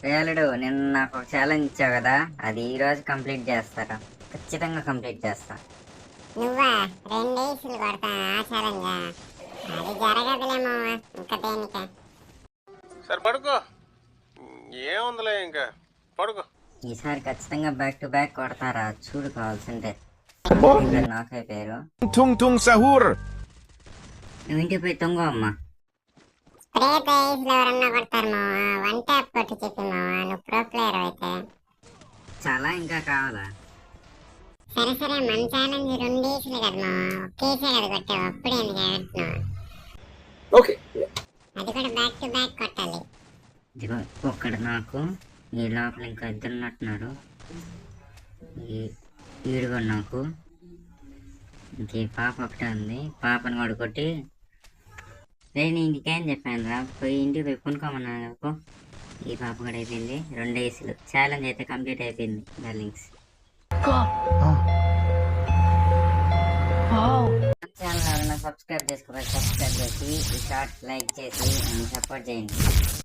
వేలుడు నిన్న నాకు ఒక ఛాలెంజ్ ఇచ్చావు కదా, అది ఈ రోజు కంప్లీట్ చేస్తారా? ఖచ్చితంగా కంప్లీట్ చేస్తా. నువ్వా 2 డేస్లు కొడతా ఆ ఛాలెంజ్? అది జరగదులేమో ఇంకా దేనిక. సరే పడుకో, ఏముందిలే ఇంకా పడుకో. ఈసారి ఖచ్చితంగా బ్యాక్ టు బ్యాక్ కొడతారా? చూడు కావాల్సింటే. నాకే పేరు Tung tung sahur. నువ్వు ఇంటికి పోయి తొంగో అమ్మా. స్ప్రే ప్లేయర్స్ ఎవరన్నా కొడతారు మావా, 1 ట్యాప్ కొట్టి చెప్పి మావా, నువ్వు ప్రో ప్లేయర్ అయితే. చాలా ఇంకా కావాలా? సరే సరే, మన ఛాలెంజ్ 2 డేస్లు కదా మావా, ఒకేసే కదా కొట్టావు, అప్పుడు ఎందుకు ఆడుతున్నావు? ఓకే, అది కూడా బ్యాక్ టు బ్యాక్ కొట్టాలి. ఇదిగో ఒక్కడు నాకు, ఈ లోపల ఇంకా ఇద్దరు ఉన్నట్టున్నారు. ఈడుగో నాకు ఇంక ఈ పాప ఒకటే ఉంది. పాపను కూడా కొట్టి నేను ఇంటికేం చెప్పాను రా, పోయి ఇంటికి పోయి కొనుక్కోమన్నాను నాకు. ఈ పాప కూడా అయిపోయింది. 2 డేస్లు ఛాలెంజ్ అయితే కంప్లీట్ అయిపోయింది డార్లింగ్స్. ఛానల్ ఎవరైనా సబ్స్క్రైబ్ చేసుకోవాలి, సబ్స్క్రైబ్ చేసి ఈ షార్ట్ లైక్ చేసి సపోర్ట్ చేయండి.